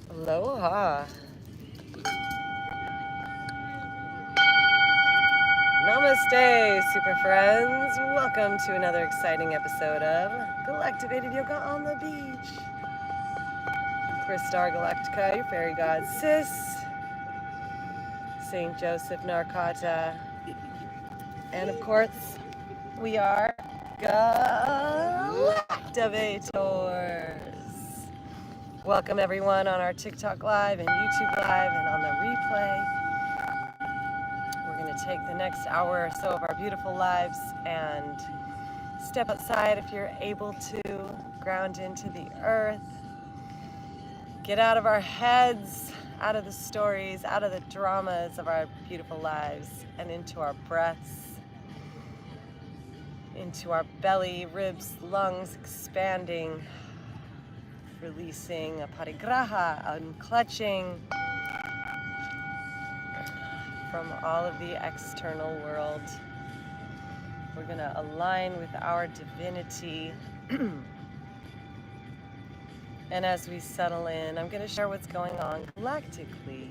Aloha. Namaste, super friends. Welcome to another exciting episode of Galactivated Yoga on the Beach. Star Galactica, your fairy god sis, Saint Joseph Narkata, and of course, we are Galactivators. Welcome everyone on our TikTok live and YouTube live and on the replay. We're going to take the next hour or so of our beautiful lives and step outside if you're able to, ground into the earth, get out of our heads, out of the stories, out of the dramas of our beautiful lives, and into our breaths, into our belly, ribs, lungs expanding, releasing a parigraha, unclutching from all of the external world. We're going to align with our divinity. And as we settle in, I'm going to share what's going on galactically.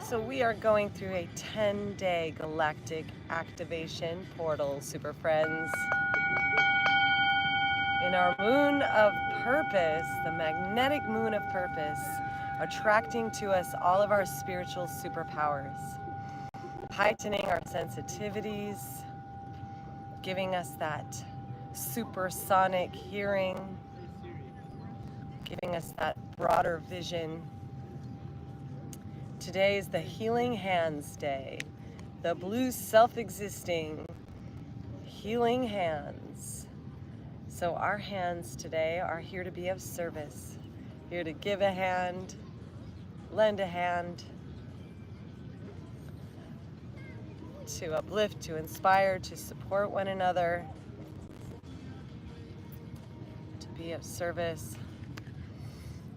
So we are going through a 10-day galactic activation portal, super friends. In our moon of purpose, the magnetic moon of purpose, attracting to us all of our spiritual superpowers, heightening our sensitivities, giving us that supersonic hearing, giving us that broader vision. Today is the Healing Hands Day, the blue self-existing healing hands. So our hands today are here to be of service, here to give a hand, lend a hand, to uplift, to inspire, to support one another, to be of service,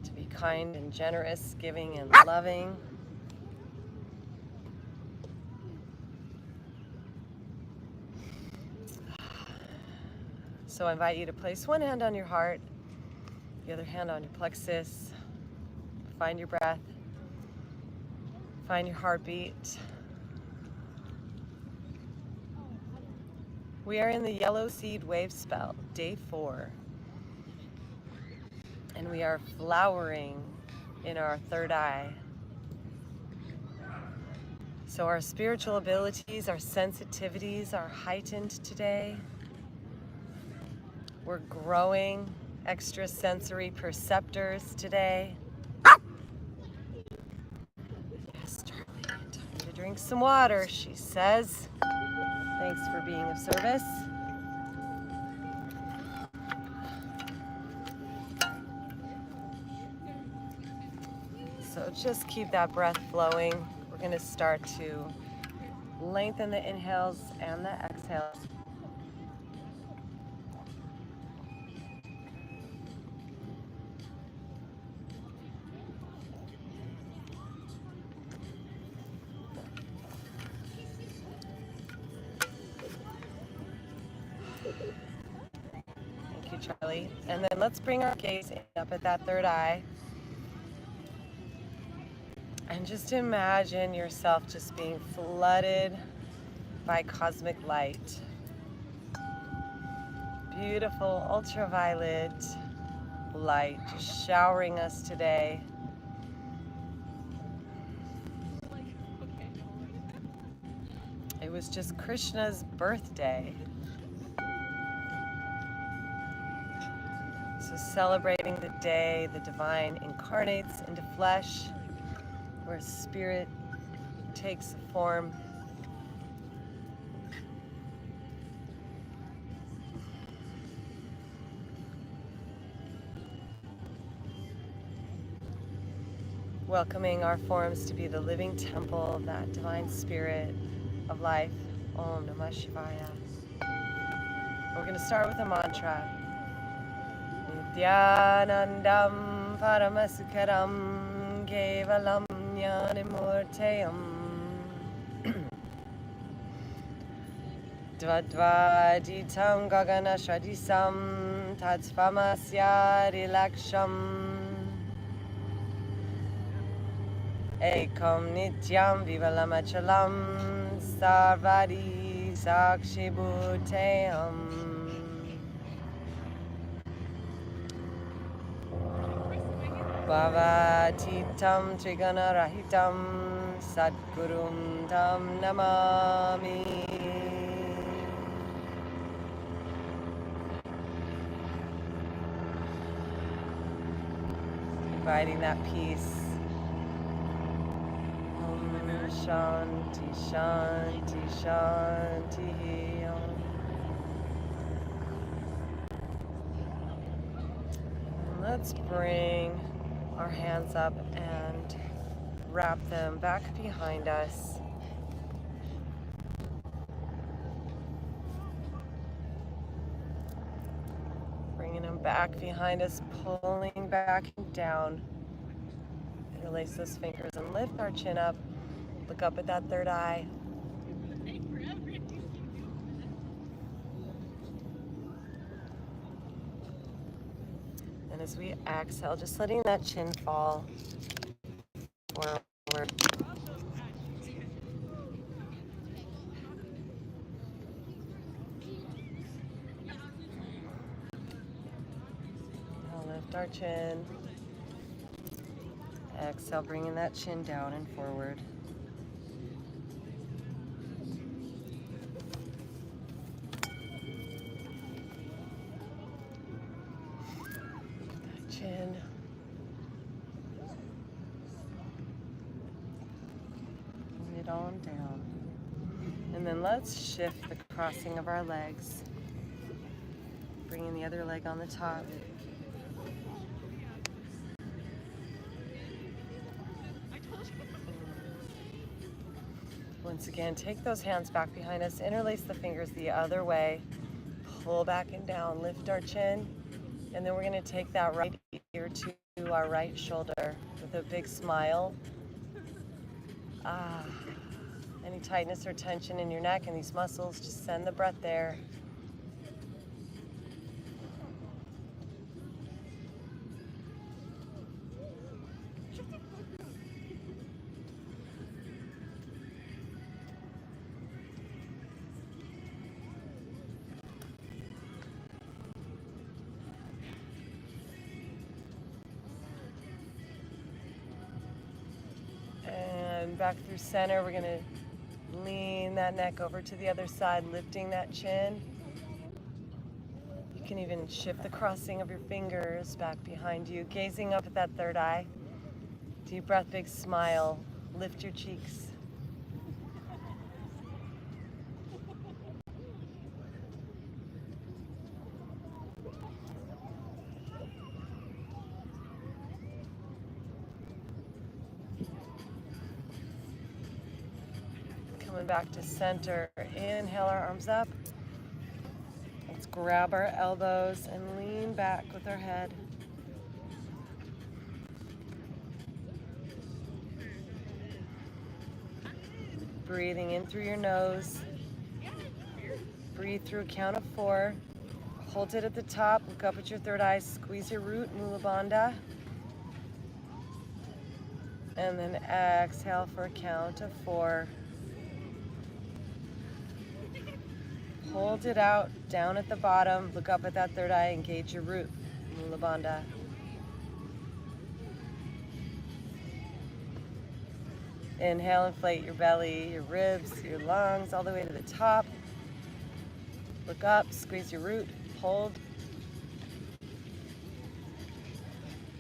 to be kind and generous, giving and loving. So I invite you to place one hand on your heart, the other hand on your plexus. Find your breath, find your heartbeat. We are in the yellow seed wave spell, day 4. And we are flowering in our third eye. So our spiritual abilities, our sensitivities are heightened today. We're growing extrasensory perceptors today. Yes, Charlie, time to drink some water, she says. Thanks for being of service. So just keep that breath flowing. We're going to start to lengthen the inhales and the exhales. Thank you, Charlie. And then let's bring our gaze up at that third eye. And just imagine yourself just being flooded by cosmic light. Beautiful ultraviolet light just showering us today. It was just Krishna's birthday. So celebrating the day the divine incarnates into flesh, where spirit takes a form. Welcoming our forms to be the living temple of that divine spirit of life. Om Namah Shivaya. We're going to start with a mantra. Nityanandam Paramasukharam Kevalam Jnanamurtayam Dvadvaditam Gagana Shradisam tatsvamasya relaxam. Ekam nityam vivalamachalam sarvadi sakshibhuteyam. Bhavatitam triganarahitam satgurum tam namami. Inviting that peace. Om Shanti Shanti Shanti Om. Let's bring our hands up and wrap them back behind us. Bringing them back behind us, pulling back down. Interlace those fingers and lift our chin up. Look up at that third eye. And as we exhale, just letting that chin fall forward. Now lift our chin. Exhale, bringing that chin down and forward. Chin. Bring it on down. And then let's shift the crossing of our legs. Bringing the other leg on the top. Once again, take those hands back behind us, interlace the fingers the other way, pull back and down, lift our chin, and then we're going to take that right ear to our right shoulder with a big smile. Any tightness or tension in your neck and these muscles, just send the breath there. Back through center, we're going to lean that neck over to the other side, lifting that chin. You can even shift the crossing of your fingers back behind you, gazing up at that third eye. Deep breath, big smile, lift your cheeks. Coming back to center, inhale our arms up. Let's grab our elbows and lean back with our head. Breathing in through your nose. Breathe through a count of 4. Hold it at the top, look up at your third eye, squeeze your root, Mula Bandha. And then exhale for a count of 4. Hold it out, down at the bottom, look up at that third eye, engage your root, Mula Bandha. Inhale, inflate your belly, your ribs, your lungs, all the way to the top. Look up, squeeze your root, hold.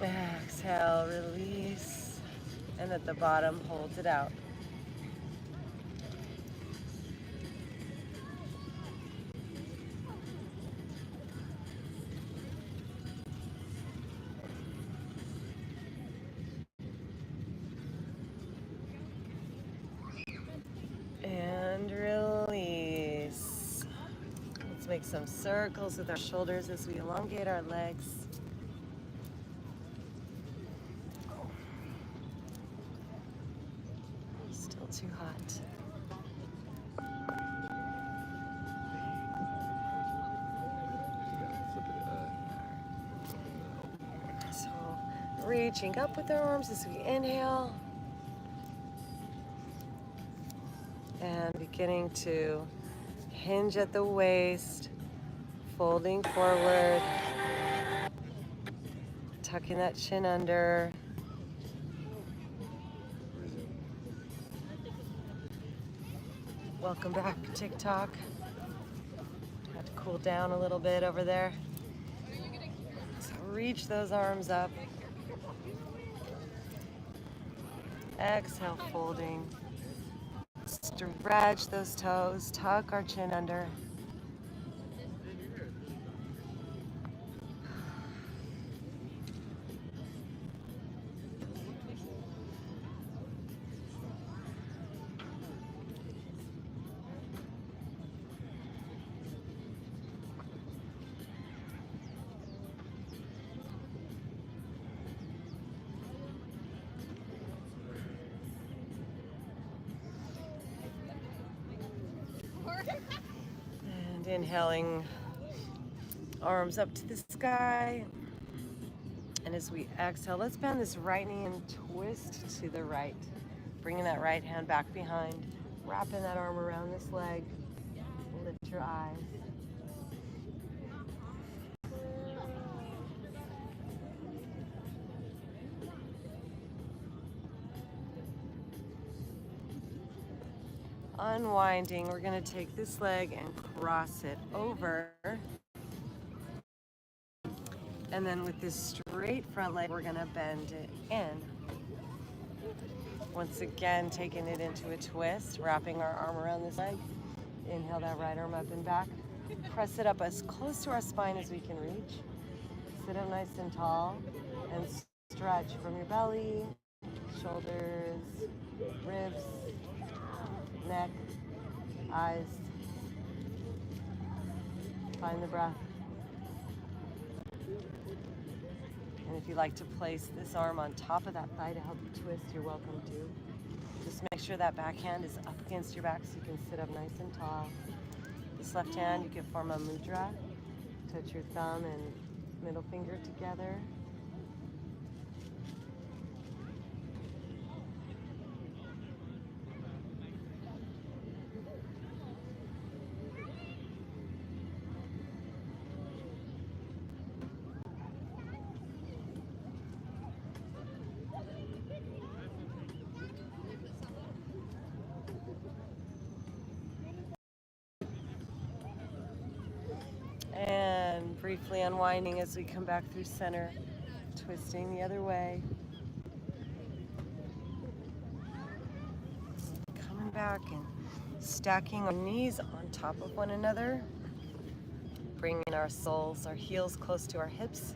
Exhale, release. And at the bottom, hold it out. And release. Let's make some circles with our shoulders as we elongate our legs. Still too hot. Reaching up with our arms as we inhale. And beginning to hinge at the waist, folding forward, tucking that chin under. Welcome back, TikTok. Had to cool down a little bit over there. So reach those arms up. Exhale, folding. Stretch those toes, tuck our chin under. And inhaling, arms up to the sky. And as we exhale, let's bend this right knee and twist to the right. Bringing that right hand back behind, wrapping that arm around this leg. Lift your eyes. Unwinding, we're going to take this leg and cross it over. And then with this straight front leg, we're going to bend it in. Once again, taking it into a twist, wrapping our arm around this leg. Inhale that right arm up and back. Press it up as close to our spine as we can reach. Sit up nice and tall and stretch from your belly, shoulders, ribs, neck, eyes. Find the breath. And if you like to place this arm on top of that thigh to help you twist, you're welcome to. Just make sure that back hand is up against your back so you can sit up nice and tall. This left hand, you can form a mudra. Touch your thumb and middle finger together. And briefly unwinding as we come back through center, twisting the other way. Coming back and stacking our knees on top of one another. Bringing our soles, our heels close to our hips,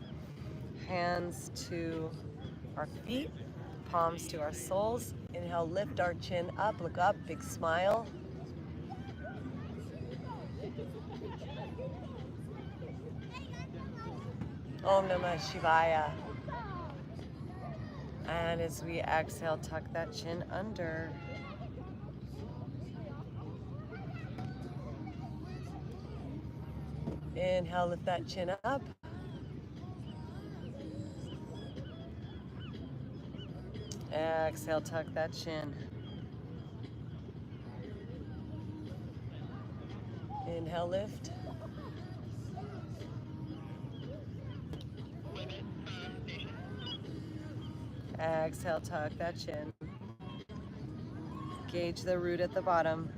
hands to our feet, palms to our soles. Inhale, lift our chin up, look up, big smile. Om Namah Shivaya. And as we exhale, tuck that chin under. Inhale, lift that chin up. Exhale, tuck that chin. Inhale, lift. Exhale, tuck that chin. Gauge the root at the bottom.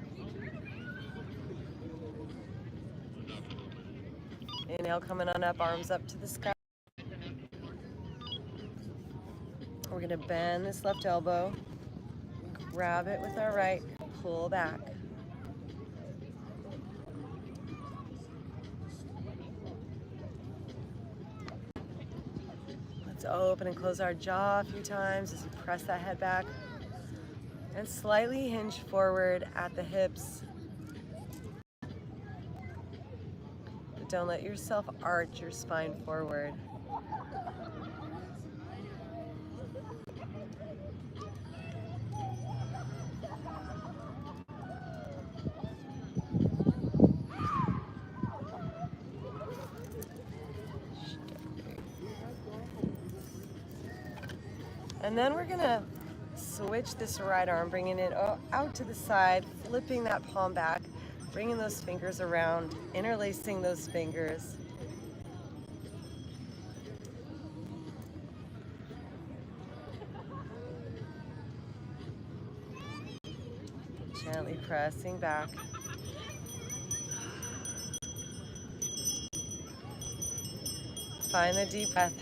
Inhale, coming on up, arms up to the sky. We're gonna bend this left elbow, grab it with our right, pull back. Let's open and close our jaw a few times as you press that head back. And slightly hinge forward at the hips. But don't let yourself arch your spine forward. And then we're gonna switch this right arm, bringing it out to the side, flipping that palm back, bringing those fingers around, interlacing those fingers. Gently pressing back. Find the deep breath.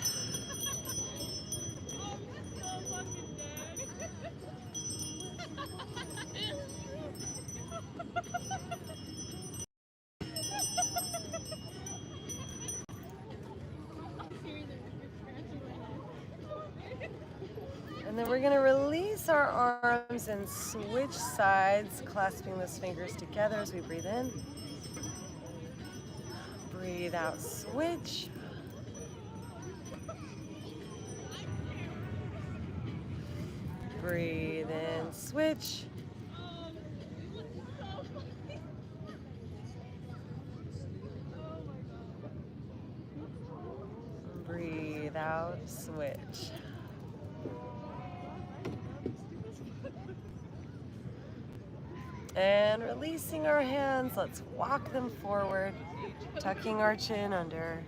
And then we're going to release our arms and switch sides, clasping those fingers together as we breathe in. Breathe out, switch. Breathe in, switch. Breathe out, switch. And releasing our hands, let's walk them forward, tucking our chin under.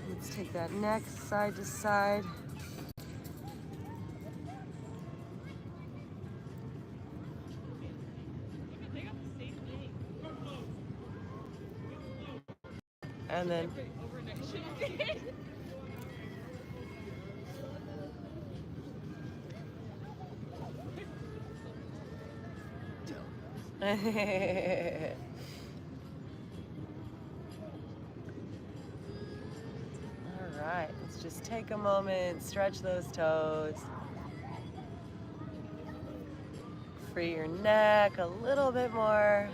Let's take that neck side to side. And then all right, let's just take a moment, stretch those toes. Free your neck a little bit more.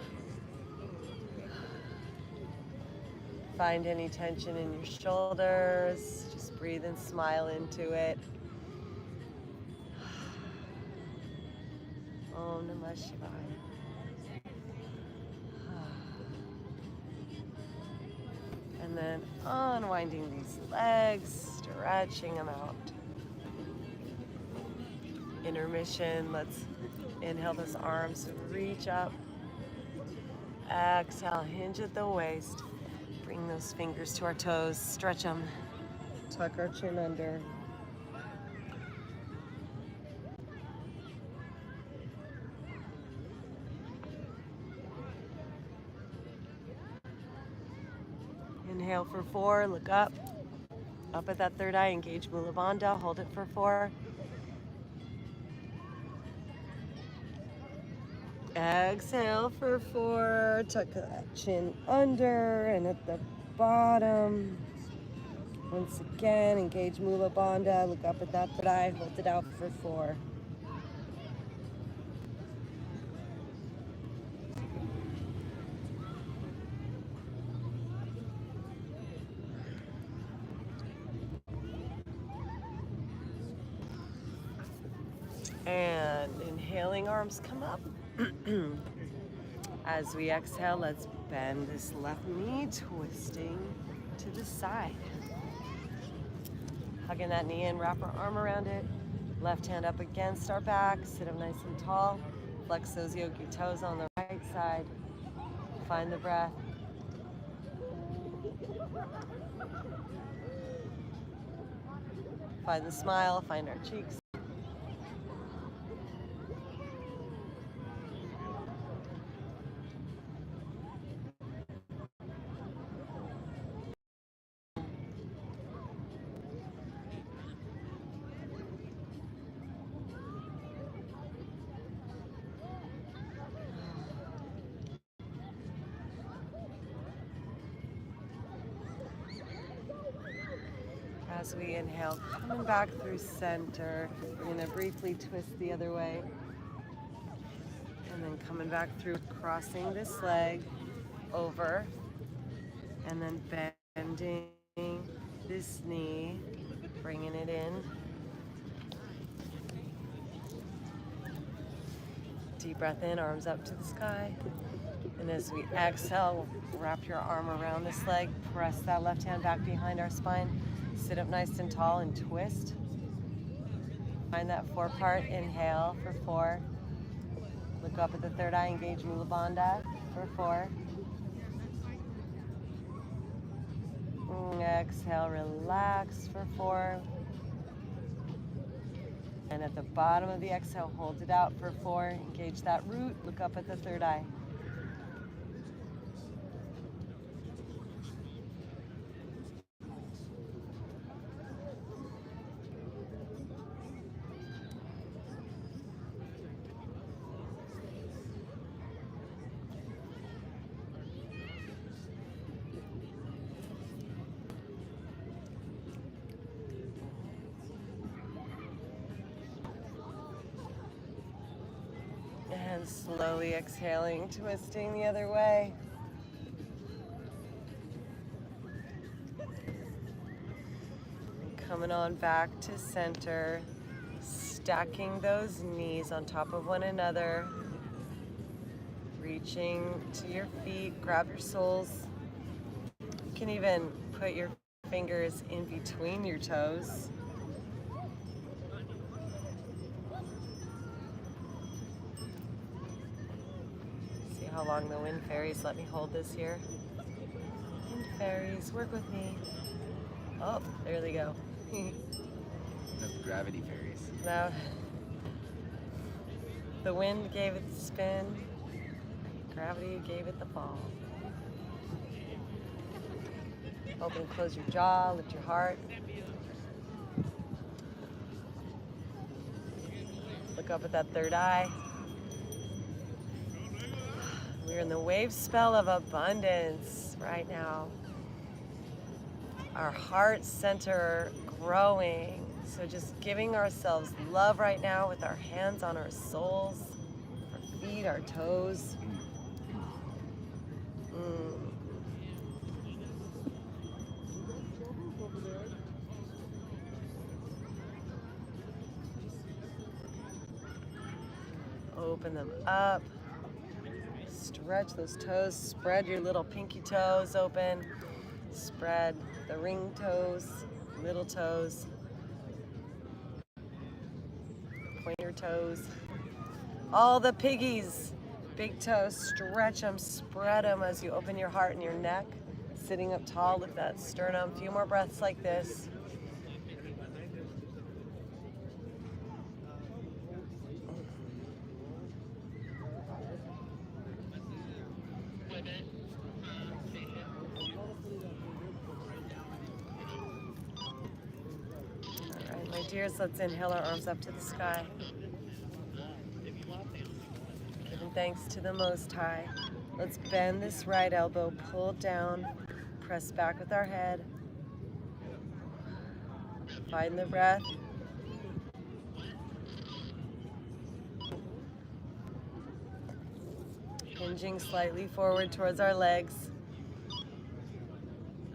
Find any tension in your shoulders. Just breathe and smile into it. Om Namah Shivaya. And then unwinding these legs, stretching them out. Intermission, let's inhale those arms, reach up. Exhale, hinge at the waist. Bring those fingers to our toes, stretch them. Tuck our chin under. Inhale for 4, look up. Up at that third eye, engage Mula Bandha, hold it for 4. Exhale for 4, tuck that chin under, and at the bottom, once again, engage Mula Bandha, look up at that third eye, hold it out for 4. And inhaling, arms come up. As we exhale, let's bend this left knee, twisting to the side. Hugging that knee in, wrap our arm around it. Left hand up against our back, sit up nice and tall. Flex those yogi toes on the right side. Find the breath. Find the smile, find our cheeks. As we inhale, coming back through center, we're going to briefly twist the other way. And then coming back through, crossing this leg over. And then bending this knee, bringing it in. Deep breath in, arms up to the sky. And as we exhale, wrap your arm around this leg, press that left hand back behind our spine, sit up nice and tall and twist. Find that 4-part inhale for 4. Look up at the third eye, engage Mula Bandha for 4. Exhale, relax for 4. And at the bottom of the exhale, hold it out for 4. Engage that root, look up at the third eye. And slowly exhaling, twisting the other way. And coming on back to center, stacking those knees on top of one another, reaching to your feet, grab your soles. You can even put your fingers in between your toes. How long the wind fairies let me hold this here. Wind fairies, work with me. Oh, there they go. The gravity fairies. Now, the wind gave it the spin, gravity gave it the fall. Open and close your jaw, lift your heart. Look up at that third eye. We're in the wave spell of abundance right now. Our heart center growing. So just giving ourselves love right now with our hands on our soles, our feet, our toes. Open them up. Stretch those toes, spread your little pinky toes open, spread the ring toes, little toes, pointer toes, all the piggies, big toes, stretch them, spread them as you open your heart and your neck, sitting up tall with that sternum. A few more breaths like this. Dears, let's inhale our arms up to the sky. Giving thanks to the Most High. Let's bend this right elbow, pull down, press back with our head. Find the breath. Hinging slightly forward towards our legs.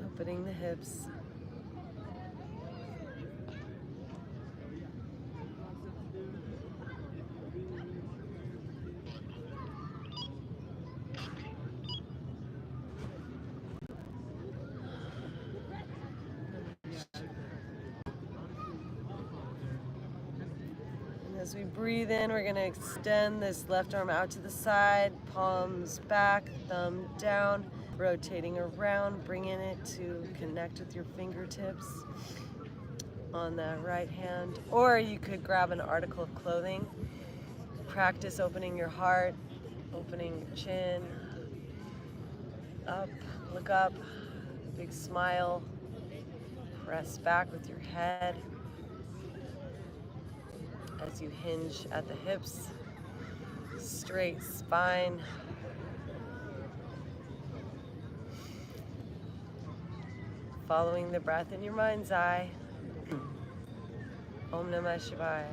Opening the hips. As we breathe in, we're going to extend this left arm out to the side, palms back, thumb down, rotating around, bringing it to connect with your fingertips on the right hand. Or you could grab an article of clothing. Practice opening your heart, opening your chin, up, look up, big smile, press back with your head. As you hinge at the hips, straight spine. Following the breath in your mind's eye. Om Namah Shivaya.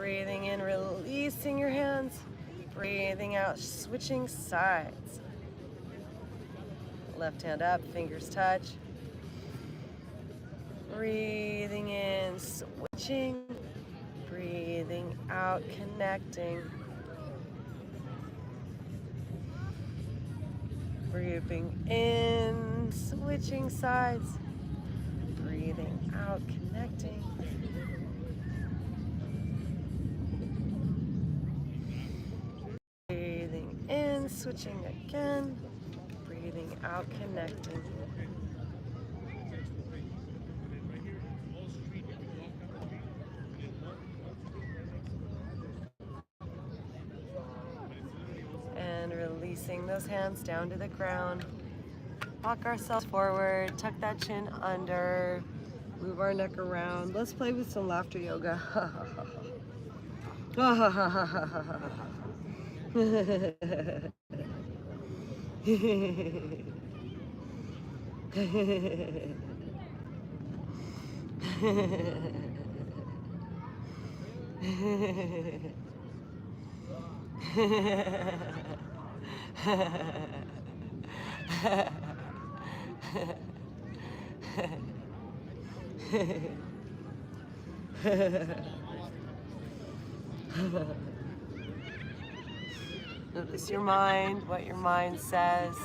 Breathing in, releasing your hands. Breathing out, switching sides. Left hand up, fingers touch. Breathing in, switching. Breathing out, connecting. Breathing in, switching sides. Breathing out, connecting. Breathing in, switching again. Breathing out, connecting. And releasing those hands down to the ground. Walk ourselves forward, tuck that chin under, move our neck around. Let's play with some laughter yoga. Notice your mind, what your mind says.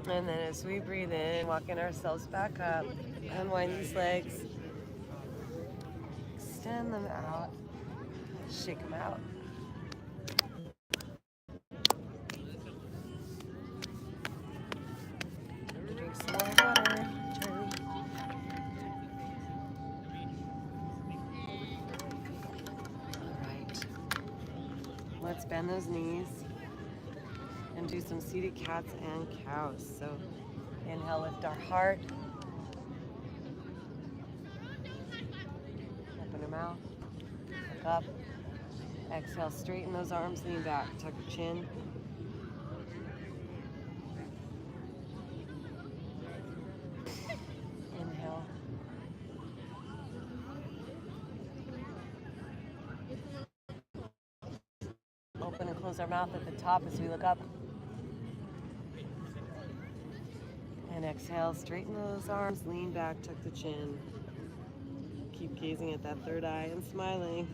And then as we breathe in, walking ourselves back up, unwind these legs, extend them out, shake them out. Drink some more water. Turn. All right. Let's bend those knees and do some seated cats and cows. So inhale, lift our heart. Open our mouth. Look up. Exhale, straighten those arms, lean back. Tuck your chin. Inhale. Open and close our mouth at the top as we look up. And exhale, straighten those arms, lean back, tuck the chin. Keep gazing at that third eye and smiling.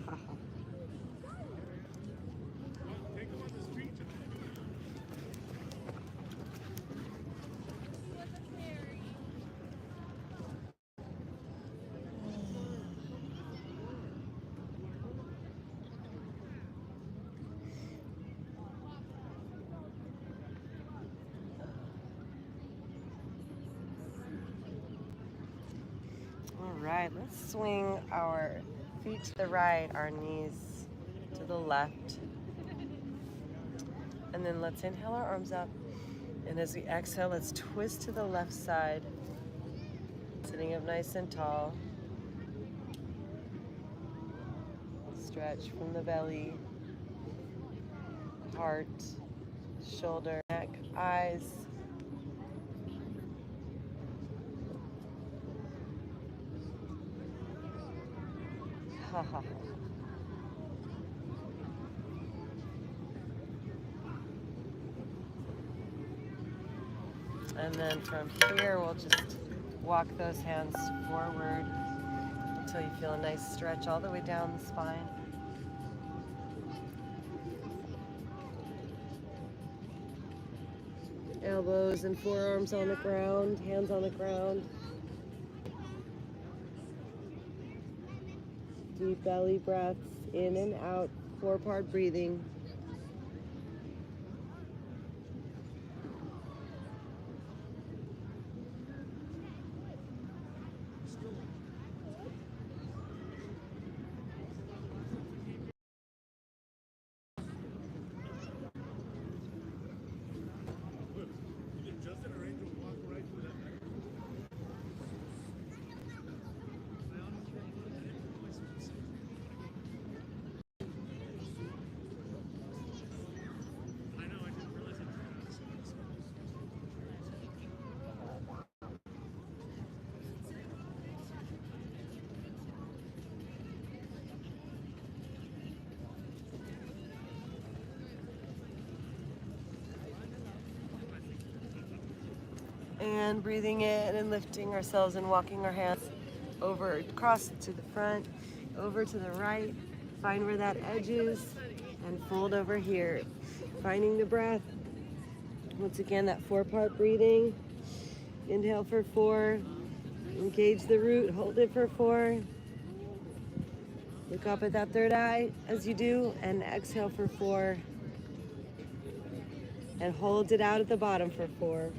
All right, let's swing our feet to the right, our knees to the left. And then let's inhale our arms up. And as we exhale, let's twist to the left side. Sitting up nice and tall. Stretch from the belly, heart, shoulder, neck, eyes. And then from here, we'll just walk those hands forward until you feel a nice stretch all the way down the spine. Elbows and forearms on the ground, hands on the ground. Deep belly breaths in and out, 4-part breathing. And breathing in and lifting ourselves and walking our hands over, across to the front, over to the right. Find where that edge is and fold over here. Finding the breath. Once again, that 4-part breathing. Inhale for 4. Engage the root, hold it for 4. Look up at that third eye as you do, and exhale for 4. And hold it out at the bottom for 4.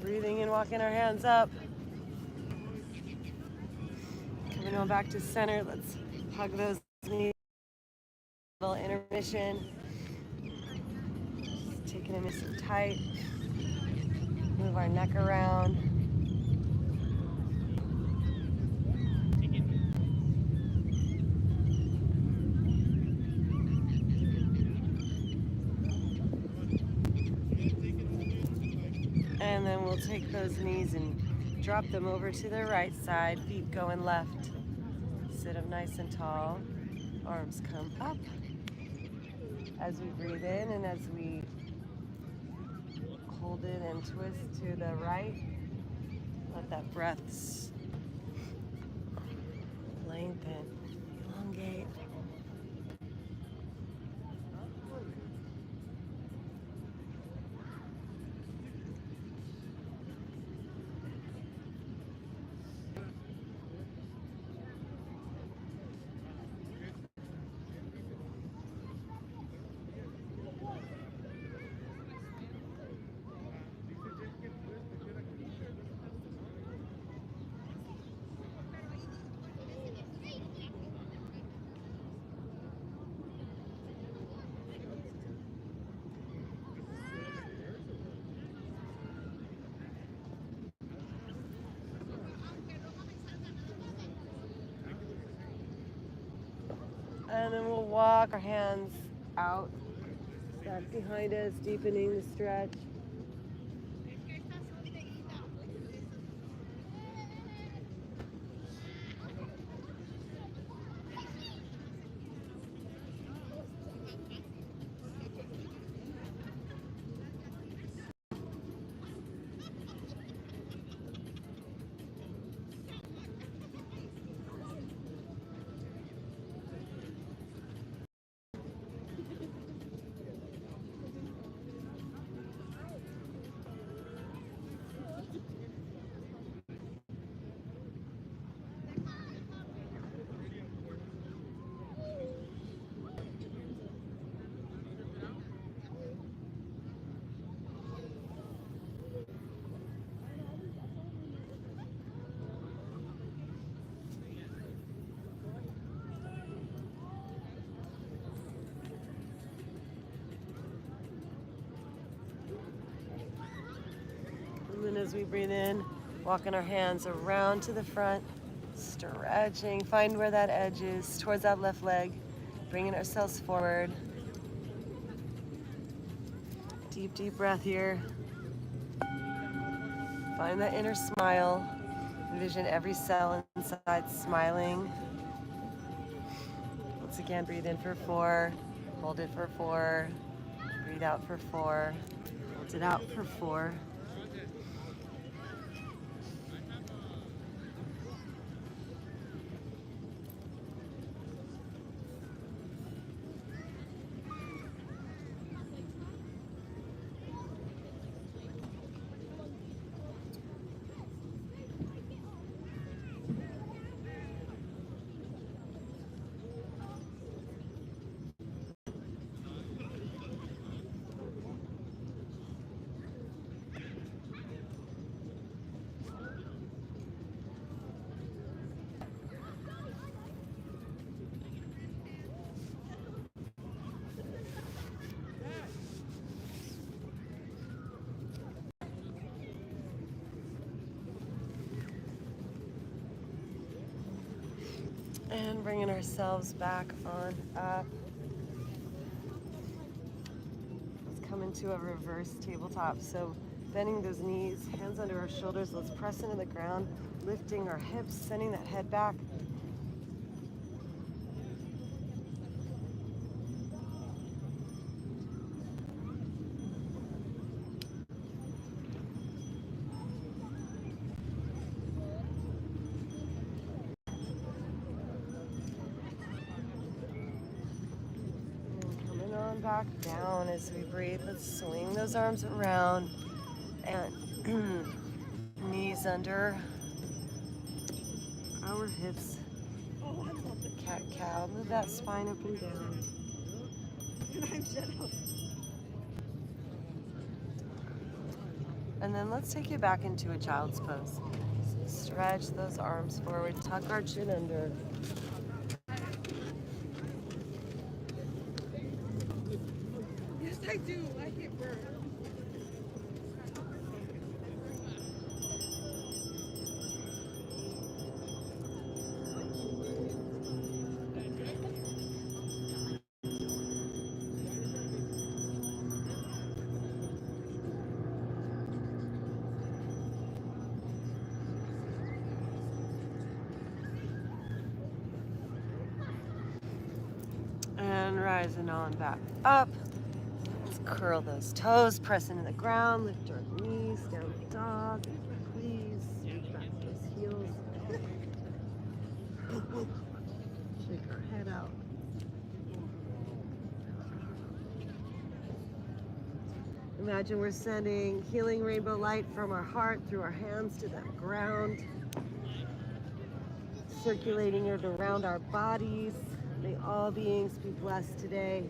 Breathing and walking our hands up. Coming on back to center. Let's hug those knees. Little intermission. Just taking them nice and tight. Move our neck around. And then we'll take those knees and drop them over to the right side, feet going left. Sit up nice and tall, arms come up. As we breathe in and as we hold it and twist to the right, let that breath lengthen, elongate. And then we'll walk our hands out, back behind us, deepening the stretch. And as we breathe in, walking our hands around to the front, stretching. Find where that edge is, towards that left leg. Bringing ourselves forward. Deep, deep breath here. Find that inner smile. Envision every cell inside smiling. Once again, breathe in for 4. Hold it for 4. Breathe out for 4. Hold it out for 4. And bringing ourselves back on up. Let's come into a reverse tabletop. So bending those knees, hands under our shoulders. Let's press into the ground, lifting our hips, sending that head back. Back down as we breathe. Let's swing those arms around and knees under our hips. Cat cow. Move that spine up and down. And then let's take it back into a child's pose. So stretch those arms forward. Tuck our chin under. I do. I get burned. And rising on back up. Curl those toes, press into the ground, lift our knees, down dog, please, reach back those heels, shake our head out. Imagine we're sending healing rainbow light from our heart through our hands to that ground, circulating it around our bodies. May all beings be blessed today.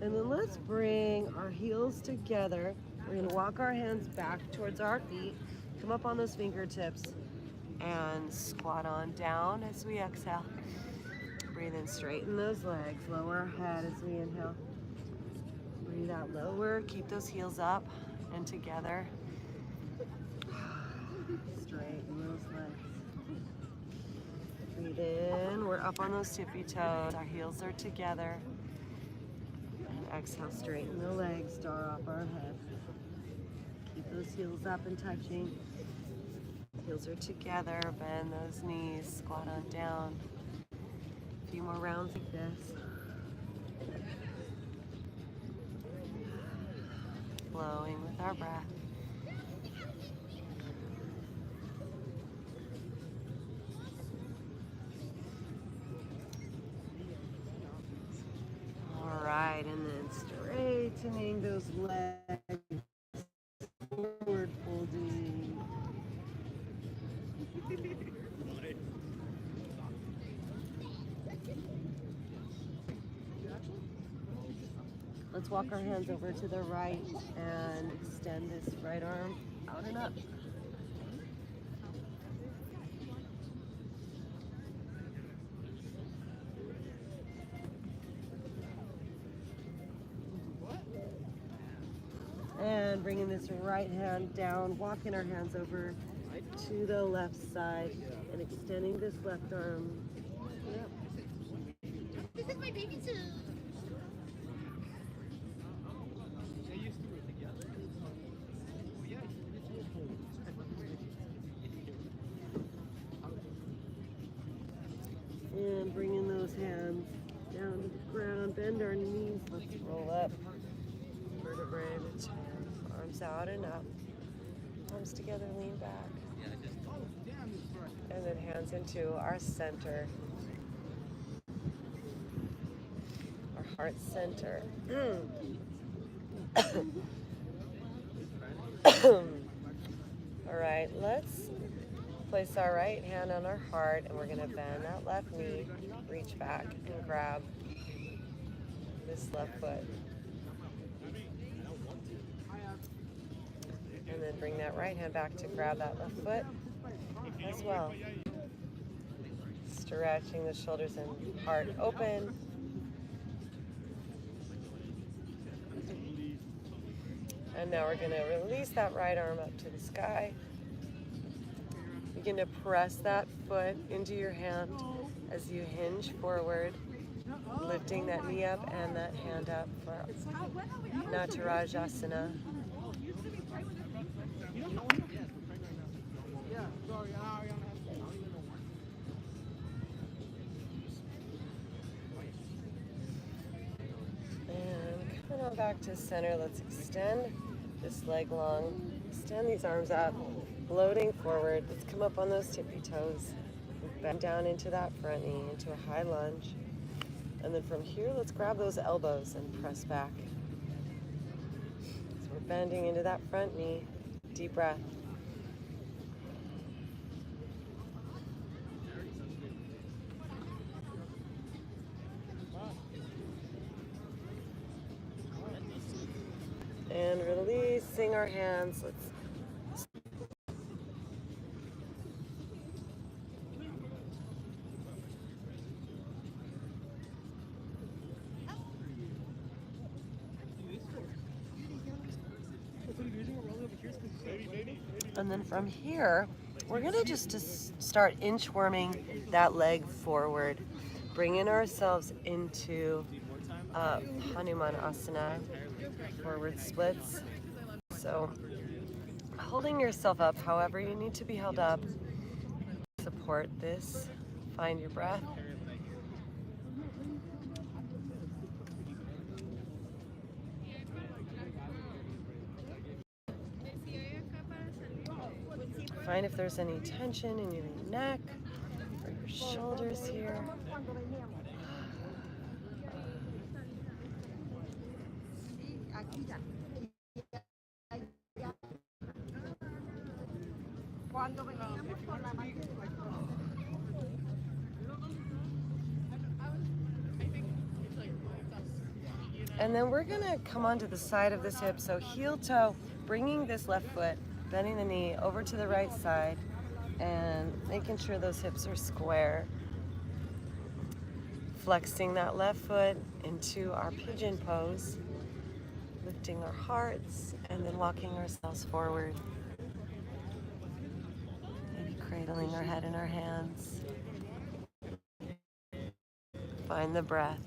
And then let's bring our heels together. We're gonna walk our hands back towards our feet, come up on those fingertips, and squat on down as we exhale. Breathe in, straighten those legs, lower our head as we inhale. Breathe out, lower, keep those heels up and together. Straighten those legs. Breathe in, we're up on those tippy toes, our heels are together. Exhale, straighten the legs, draw up our head. Keep those heels up and touching. Heels are together, bend those knees, squat on down. A few more rounds like this. Flowing with our breath. All right, and then straightening those legs, forward folding. walk our hands over to the right and extend this right arm out and up. And bringing this right hand down, walking our hands over to the left side and extending this left arm. Yep. This is my baby suit. And bringing those hands down to the ground, bend our knees, let's roll up. Vertebrae, arms out and up. Arms together, lean back. And then hands into our center. Our heart center. All right, let's place our right hand on our heart and we're gonna bend that left knee, reach back and grab this left foot. And then bring that right hand back to grab that left foot as well. Stretching the shoulders and heart open. And now we're going to release that right arm up to the sky. Begin to press that foot into your hand as you hinge forward, lifting that knee up and that hand up for Natarajasana. And coming on back to center, let's extend this leg long, extend these arms up, floating forward. Let's come up on those tippy toes, bend down into that front knee, into a high lunge. And then from here, let's grab those elbows and press back. So we're bending into that front knee, deep breath. And releasing our hands. Let's and then from here, we're gonna just start inchworming that leg forward, bringing ourselves into Hanuman Asana, forward splits. So holding yourself up however you need to be held up. Support this. Find your breath. Find if there's any tension in your neck or your shoulders here. And then we're gonna come onto the side of this hip, so heel toe, bringing this left foot, bending the knee over to the right side, and making sure those hips are square. Flexing that left foot into our pigeon pose, lifting our hearts, and then walking ourselves forward. Maybe cradling our head in our hands. Find the breath.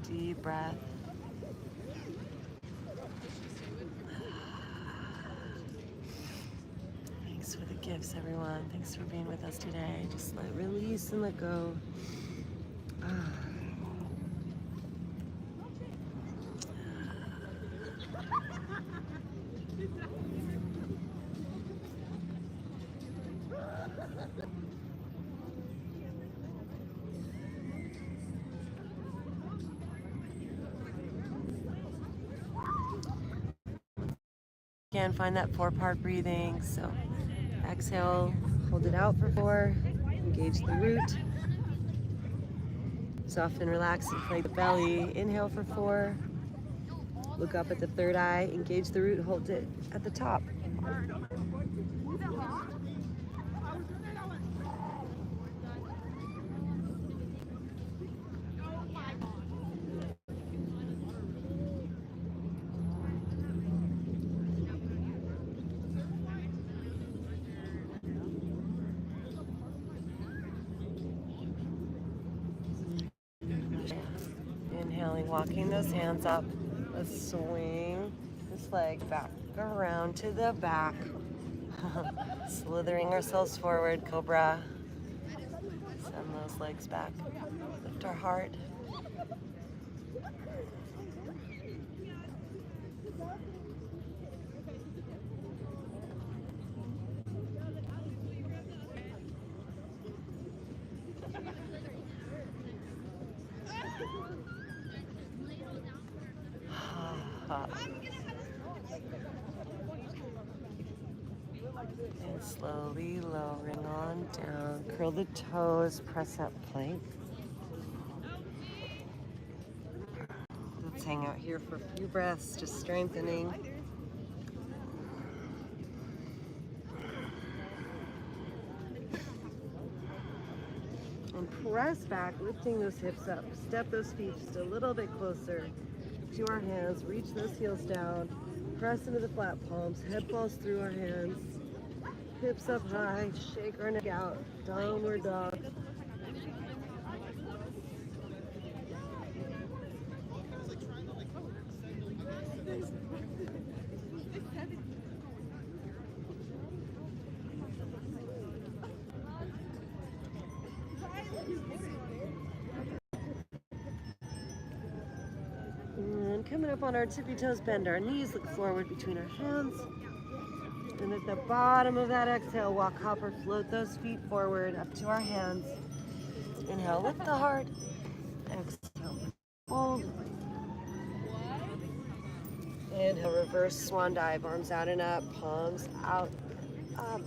Deep breath. Thanks for the gifts, everyone. Thanks for being with us today. Just release and let go. Again, find that 4-part breathing. So exhale Hold it out for 4. Engage the root. Soften, relax, inflate the belly. Inhale for 4. Look up at the third eye. Engage the root. Hold it at the top. Inhaling, walking those hands up. Let's swing this leg back around to the back. Slithering ourselves forward, cobra. Send those legs back. Lift our heart. And slowly lowering on down. Curl the toes, press up plank. Let's hang out here for a few breaths, just strengthening. And press back, lifting those hips up. Step those feet just a little bit closer to our hands. Reach those heels down. Press into the flat palms. Head falls through our hands. Hips up high. Shake our neck out. Downward dog. And coming up on our tippy toes, bend our knees, look forward between our hands. And at the bottom of that exhale, walk, hop, or float those feet forward up to our hands. Inhale, lift the heart. Exhale, fold. Inhale, reverse swan dive, arms out and up, palms out, up.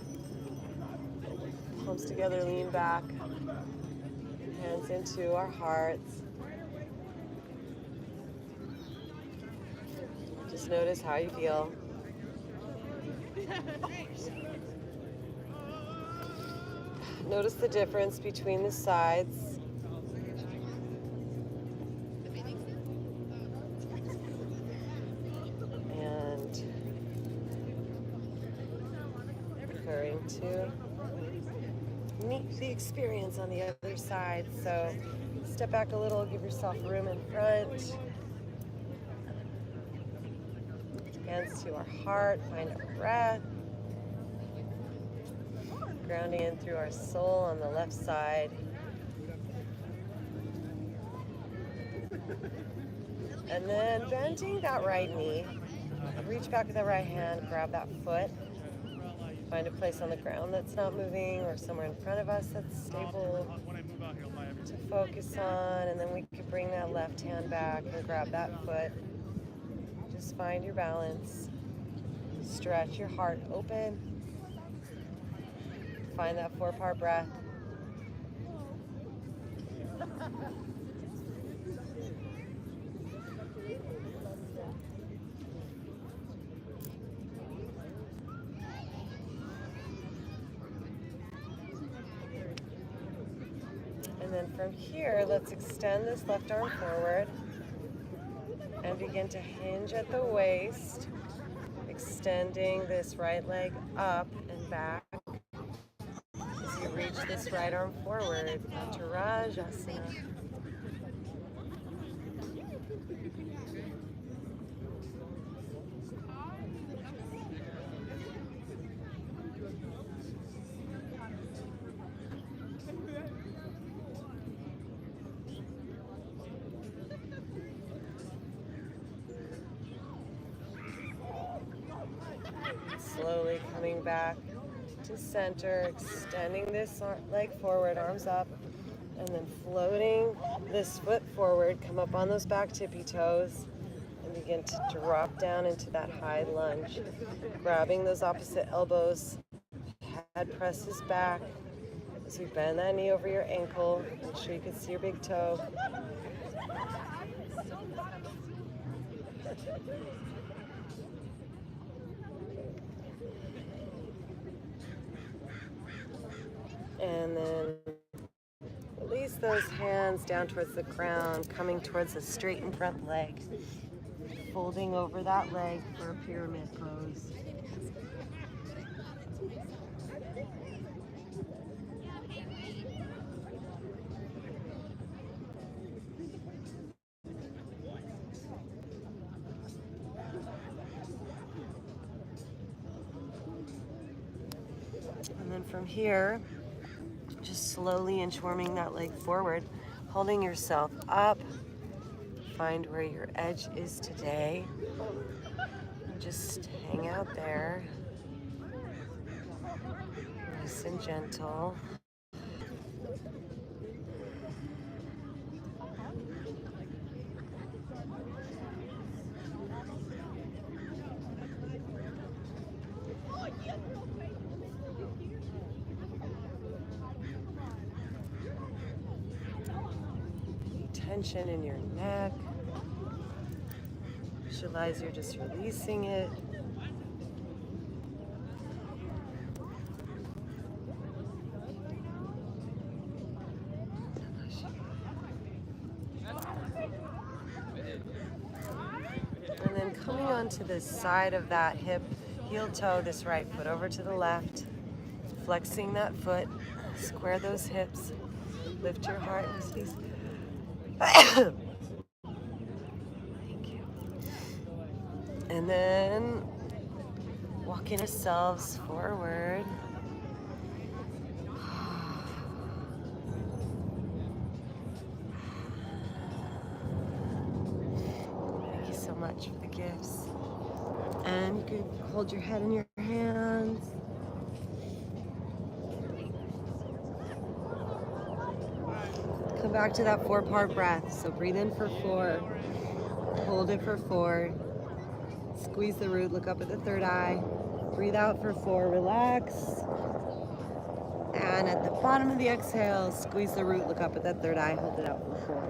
Palms together, lean back. Hands into our hearts. Just notice how you feel. Notice the difference between the sides. And referring to meet the experience on the other side. So step back a little, give yourself room in front. Hands to our heart, find our breath. Grounding in through our soul on the left side. And then bending that right knee. Reach back with the right hand, grab that foot. Find a place on the ground that's not moving or somewhere in front of us that's stable to focus on. And then we could bring that left hand back and grab that foot. Just find your balance. Stretch your heart open. Find that 4-part breath. And then from here, let's extend this left arm forward and begin to hinge at the waist, extending this right leg up and back. As you reach this right arm forward to Rajasana. Slowly coming back to center, extending this leg forward, arms up, and then floating this foot forward. Come up on those back tippy toes and begin to drop down into that high lunge. Grabbing those opposite elbows, presses back as we bend that knee over your ankle. Make sure you can see your big toe. And then release those hands down towards the ground, coming towards a straightened front leg. Folding over that leg for a pyramid pose. And then from here, just slowly inchworming that leg forward, holding yourself up. Find where your edge is today. And just hang out there. Nice and gentle. Tension in your neck. Visualize you're just releasing it. And then coming onto the side of that hip, heel toe, this right foot over to the left, flexing that foot, square those hips, lift your heart and squeeze. Thank you. And then walking ourselves forward. Thank you so much for the gifts. And you could hold your head in your hands. Come back to that 4-part breath. So breathe in for 4, hold it for 4, squeeze the root, look up at the third eye, breathe out for 4, relax. And at the bottom of the exhale, squeeze the root, look up at that third eye, hold it out for 4.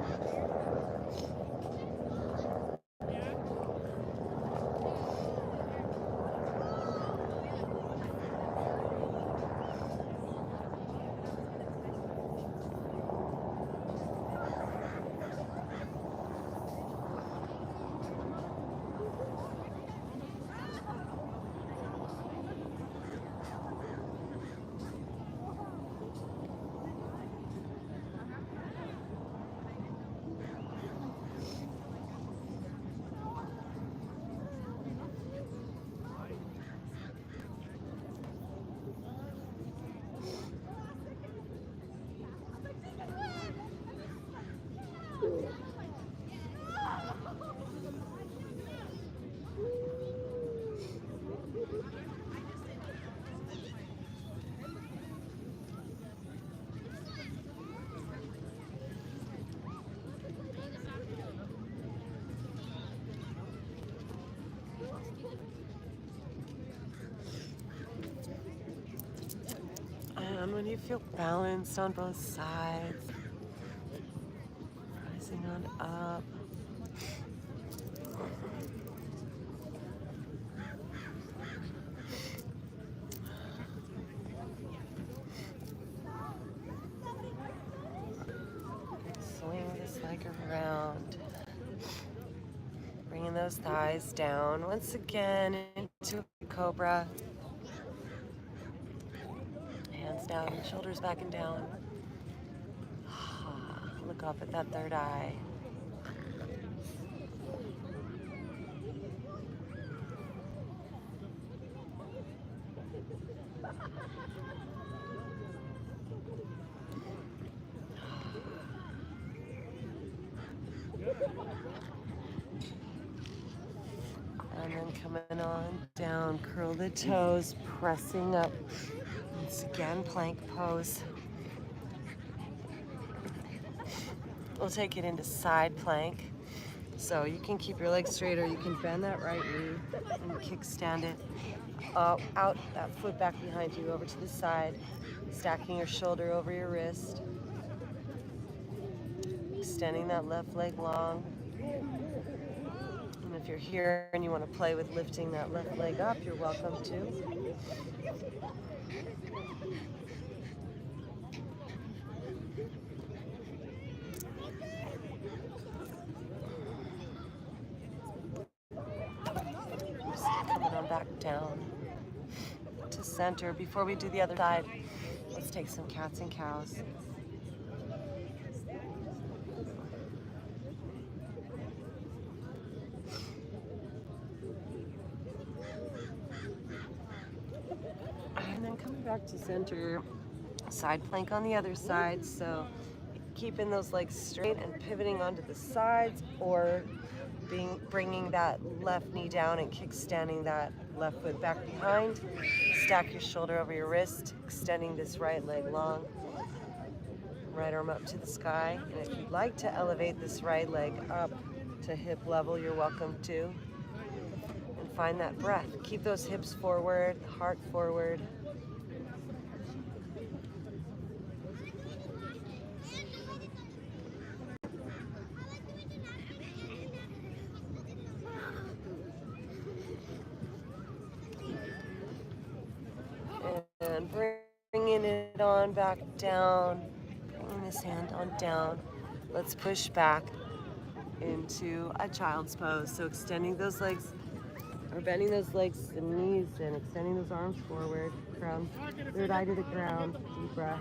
And when you feel balanced on both sides, rising on up. Swing this leg around. Bringing those thighs down once again into a cobra. Hands down, shoulders back and down. Look up at that third eye. And then coming on down, curl the toes, pressing up. Once again, plank pose. We'll take it into side plank. So you can keep your legs straight or you can bend that right knee and kickstand it. out that foot back behind you, over to the side, stacking your shoulder over your wrist, extending that left leg long. And if you're here and you want to play with lifting that left leg up, you're welcome to. Coming on back down to center. Before we do the other side, let's take some cats and cows. And then coming back to center, side plank on the other side. So keeping those legs straight and pivoting onto the sides, or bringing that left knee down and kickstanding that left foot back behind. Stack your shoulder over your wrist, extending this right leg long. Right arm up to the sky. And if you'd like to elevate this right leg up to hip level, you're welcome to. And find that breath. Keep those hips forward, heart forward. And bringing it on back down, bringing this hand on down. Let's push back into a child's pose. So extending those legs, or bending those legs and knees and extending those arms forward. Crown, third eye to the ground, deep breath.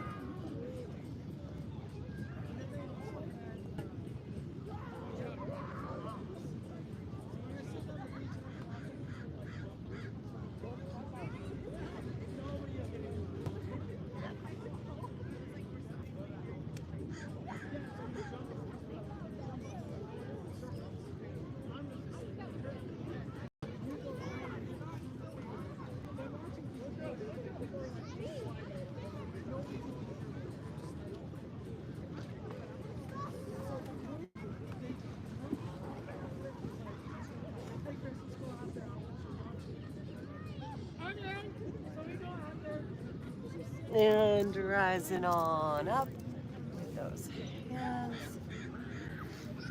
And rising on up with those hands.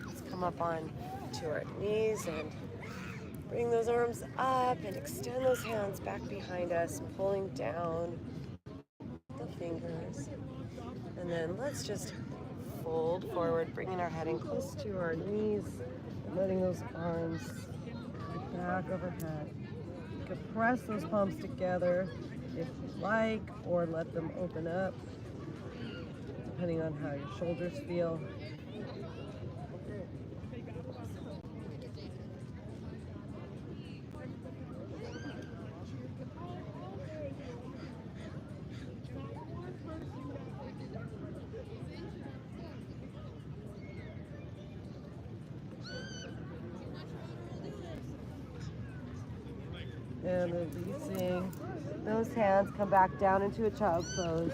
Let's come up on to our knees and bring those arms up and extend those hands back behind us, pulling down the fingers. And then let's just fold forward, bringing our head in close to our knees, letting those arms back overhead. You can press those palms together if you like, or let them open up, depending on how your shoulders feel. And releasing those hands, come back down into a child's pose.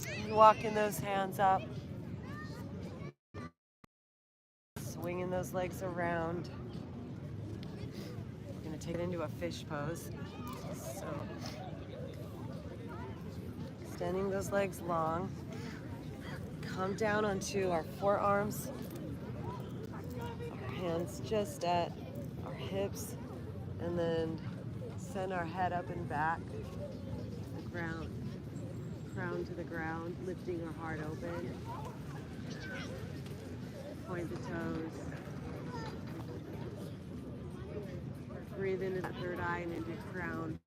And walking those hands up, swinging those legs around. Take it into a fish pose. So extending those legs long. Come down onto our forearms. Our hands just at our hips. And then send our head up and back. The ground. Crown to the ground. Lifting our heart open. Point the toes. Breathe into that third eye and into crown.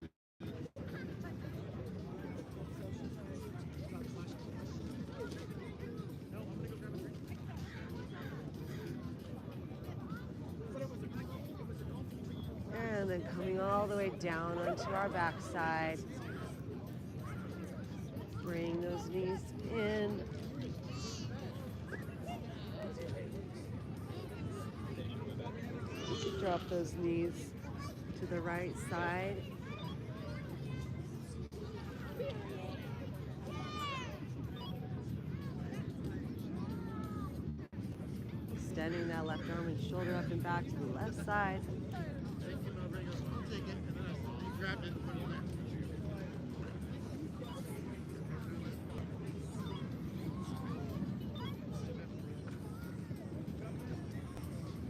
And then coming all the way down onto our backside. Bring those knees in. Drop those knees to the right side, Extending that left arm and shoulder up and back to the left side.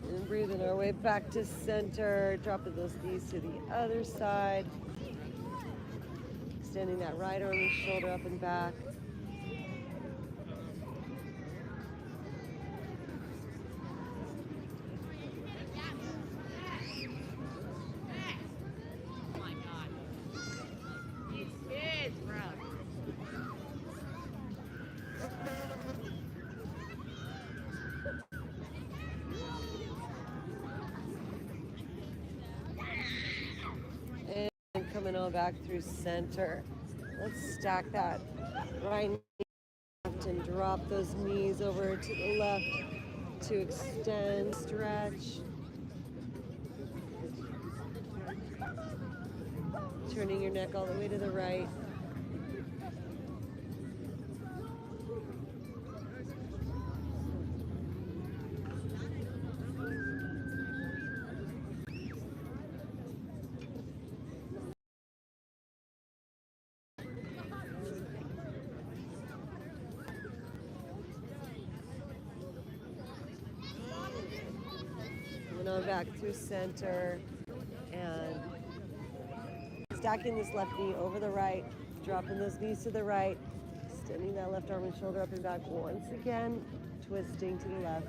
And breathing our way back to center, dropping those knees to the other side. Extending that right arm and shoulder up and back. And coming on back through center. Let's stack that right knee left and drop those knees over to the left to extend, stretch. Turning your neck all the way to the right. On back through center and stacking this left knee over the right, dropping those knees to the right, extending that left arm and shoulder up and back once again, twisting to the left.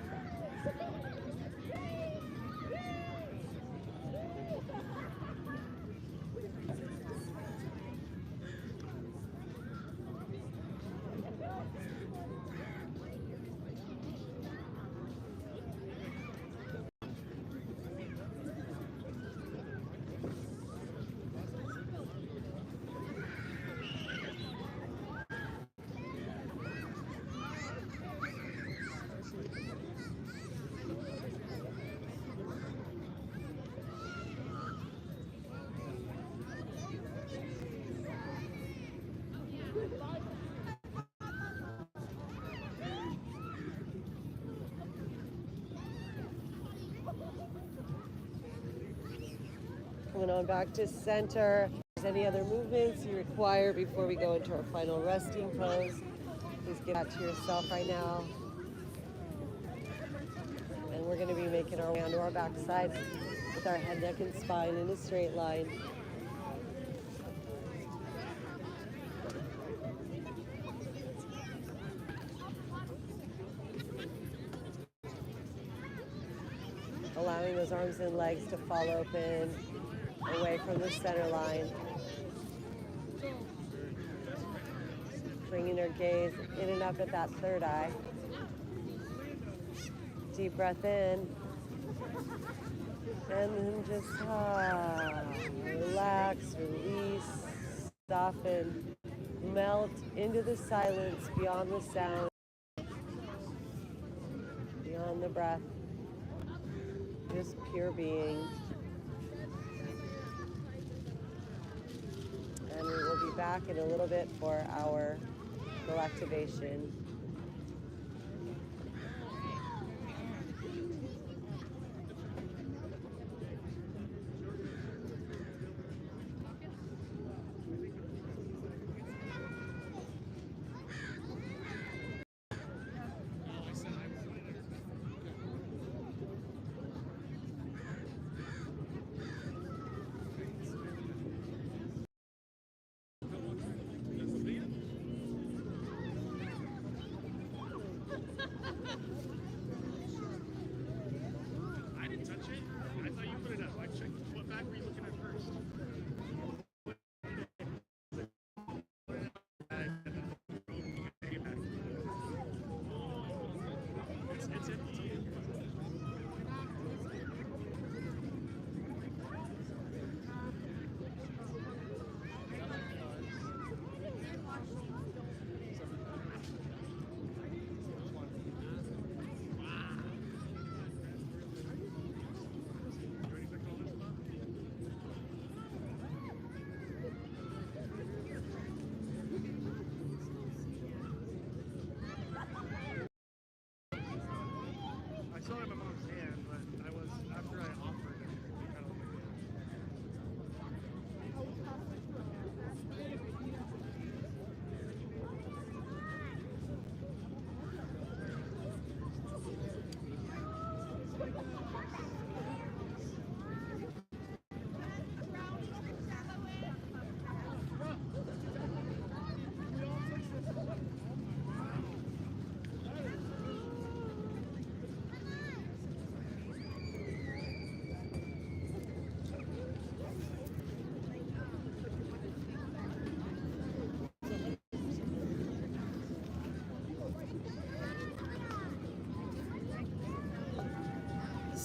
Coming on back to center. If there's any other movements you require before we go into our final resting pose, please get that to yourself right now. And we're going to be making our way onto our back side with our head, neck, and spine in a straight line. Allowing those arms and legs to fall open away from the center line. Bringing our gaze in and up at that third eye. Deep breath in. And then just relax, release, soften, melt into the silence beyond the sound, beyond the breath. Just pure being. And we will be back in a little bit for our Galactivation.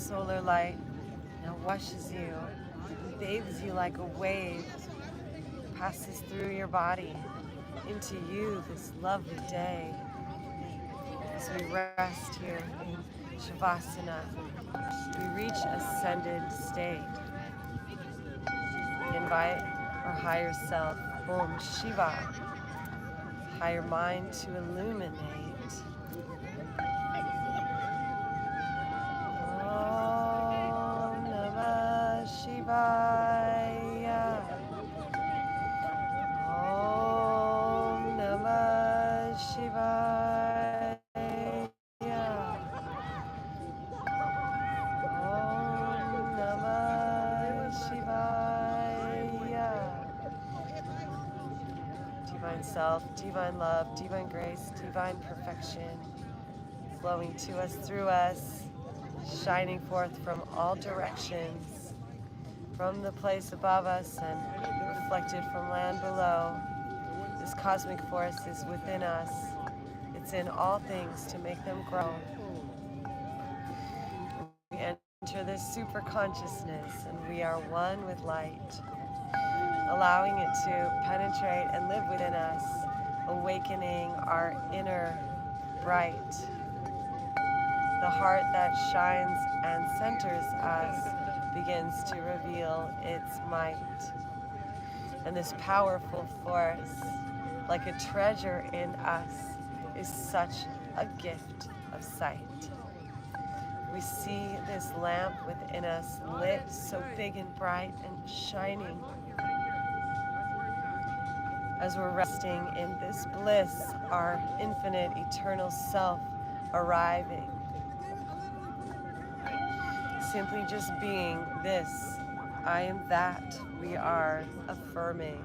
solar light now washes you, bathes you like a wave, passes through your body into you this lovely day. As we rest here in shavasana, we reach ascended state. Invite our higher self, Om Shiva, higher mind to illuminate. Om Namah Shivaya. Om Namah Shivaya. Om Namah Shivaya. Divine self, divine love, divine grace, divine perfection, flowing to us, through us, shining forth from all directions, from the place above us and reflected from land below. This cosmic force is within us. It's in all things to make them grow. We enter this super consciousness and we are one with light, allowing it to penetrate and live within us, awakening our inner bright. The heart that shines and centers us begins to reveal its might. And this powerful force, like a treasure in us, is such a gift of sight. We see this lamp within us lit so big and bright and shining. As we're resting in this bliss, our infinite eternal self arriving. Simply just being this, I am that, we are affirming.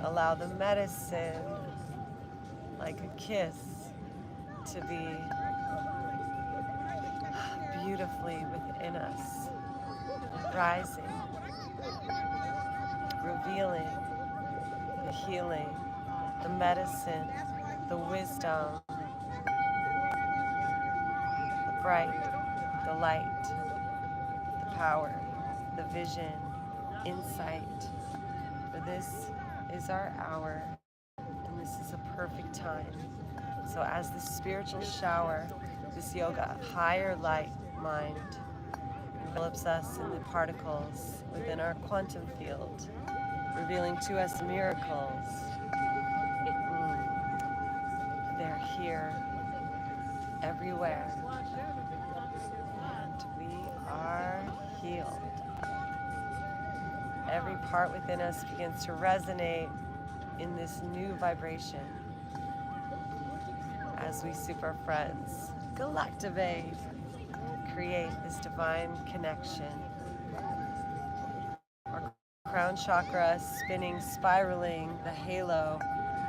Allow the medicine, like a kiss, to be beautifully within us, rising, revealing the healing, the medicine, the wisdom, the bright, the light, the power, the vision, insight. For this is our hour, and this is a perfect time. So as the spiritual shower, this yoga, higher light mind, envelops us in the particles within our quantum field, revealing to us miracles. They're here, everywhere, and we are healed. Every part within us begins to resonate in this new vibration as we super friends Galactivate, create this divine connection. Our crown chakra spinning, spiraling, the halo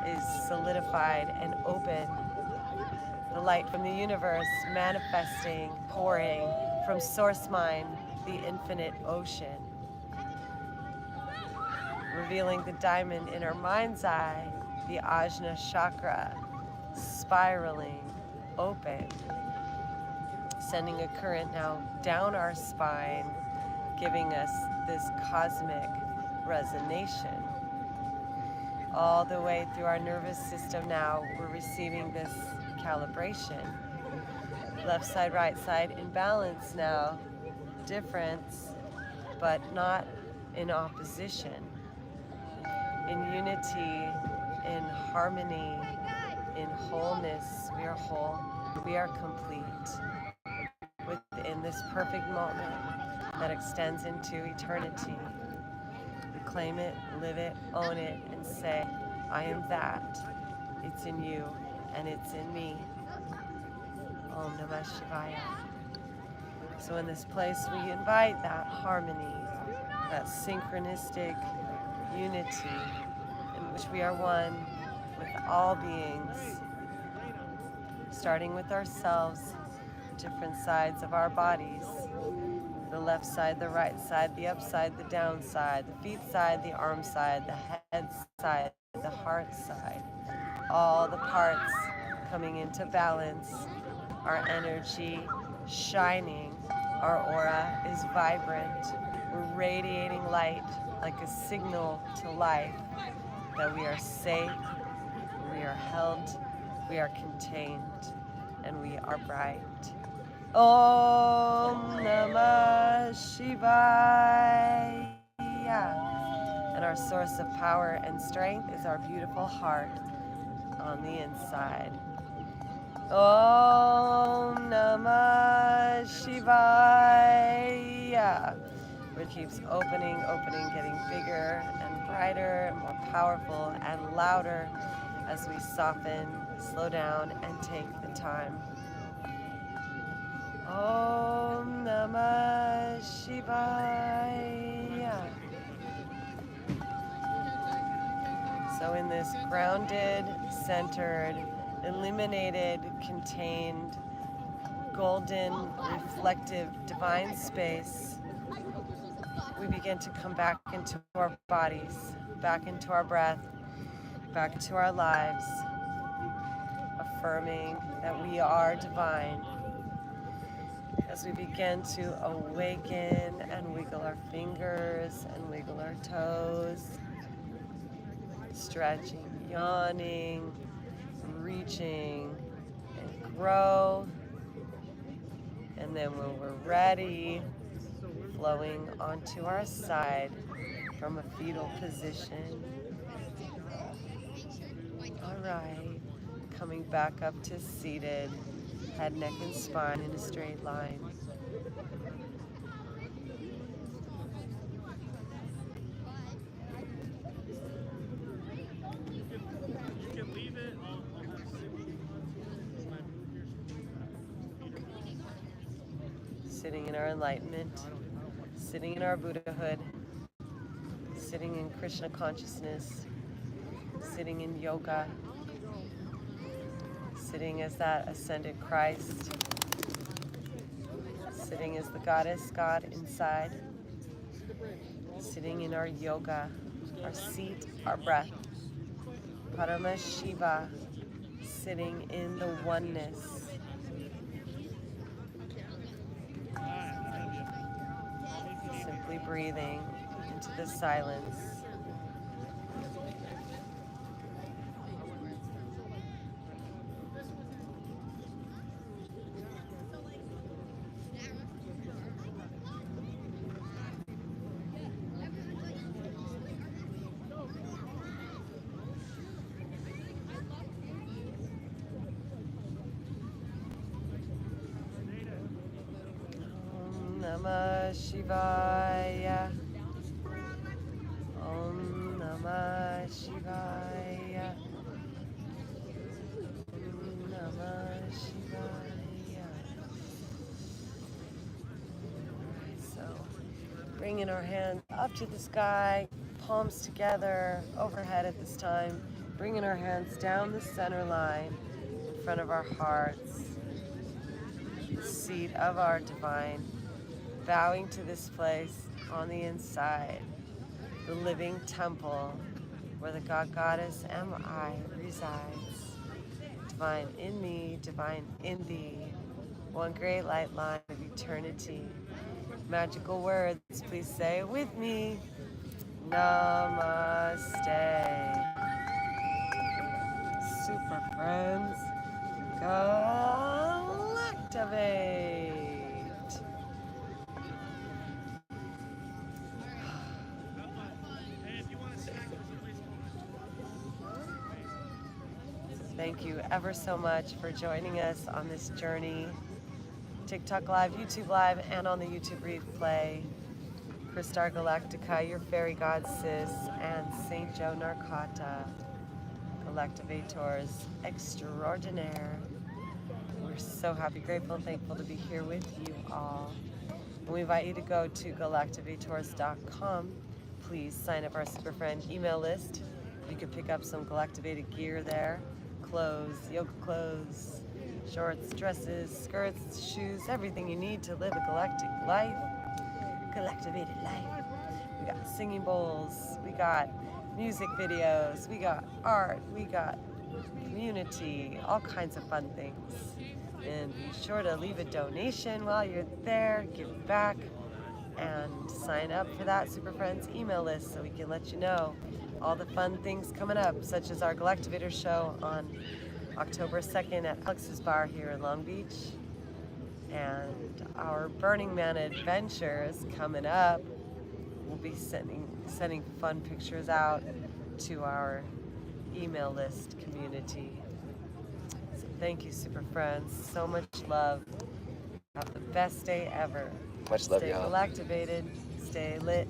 is solidified and open. The light from the universe manifesting, pouring from source mind, the infinite ocean. Revealing the diamond in our mind's eye, the Ajna chakra, spiraling, open. Sending a current now down our spine, giving us this cosmic resonation. All the way through our nervous system now, we're receiving this calibration. Left side, right side in balance now. Difference, but not in opposition. In unity, in harmony, in wholeness. We are whole, we are complete. Within this perfect moment that extends into eternity. We claim it, live it, own it, and say, I am that. It's in you, and it's in me. Om Namah Shivaya. So in this place, we invite that harmony, that synchronistic unity in which we are one with all beings, starting with ourselves, different sides of our bodies, the left side, the right side, the upside, the down side, the feet side, the arm side, the head side, the heart side, all the parts coming into balance, our energy shining. Our aura is vibrant. We're radiating light like a signal to life that we are safe, we are held, we are contained, and we are bright. Om Namah Shivaya. And our source of power and strength is our beautiful heart on the inside. Om Namah Shivaya. It keeps opening, getting bigger and brighter and more powerful and louder as we soften, slow down, and take the time. Om Namah Shivaya. So in this grounded, centered, illuminated, contained, golden, reflective, divine space, we begin to come back into our bodies, back into our breath, back into our lives, affirming that we are divine. As we begin to awaken and wiggle our fingers and wiggle our toes, stretching, yawning, reaching, and grow. And then when we're ready, flowing onto our side from a fetal position. All right, coming back up to seated, head, neck, and spine in a straight line. Sitting in our enlightenment, sitting in our Buddhahood, sitting in Krishna consciousness, sitting in yoga, sitting as that ascended Christ, sitting as the goddess God inside, sitting in our yoga, our seat, our breath, Parama Shiva, sitting in the oneness. Simply breathing into the silence. Om Namah Shivaya. Om Namah Shivaya. Om Namah Shivaya. Alright, so bringing our hands up to the sky, palms together, overhead at this time, bringing our hands down the center line in front of our hearts, the seat of our divine, bowing to this place on the inside, the living temple where the God Goddess am I resides. Divine in me, divine in thee, one great light line of eternity. Magical words, please say it with me. Namaste. Super friends, Galactivate. Thank you ever so much for joining us on this journey. TikTok Live, YouTube Live, and on the YouTube replay. Christar Galactica, your fairy god sis, and Saint Joe Narcata, Galactivators extraordinaire. We're so happy, grateful, and thankful to be here with you all. And we invite you to go to galactivators.com. Please sign up our super friend email list. You can pick up some Galactivated gear there. Clothes, yoga clothes, shorts, dresses, skirts, shoes, everything you need to live a galactic life. Galactivated life. We got singing bowls, we got music videos, we got art, we got community, all kinds of fun things. And be sure to leave a donation while you're there, give back, and sign up for that Super Friends email list so we can let you know all the fun things coming up, such as our Galactivator show on October 2nd at Alex's Bar here in Long Beach. And our Burning Man adventure is coming up. We'll be sending fun pictures out to our email list community. So thank you, Super Friends. So much love. Have the best day ever. Much love, Stay y'all. galactivated. Stay lit.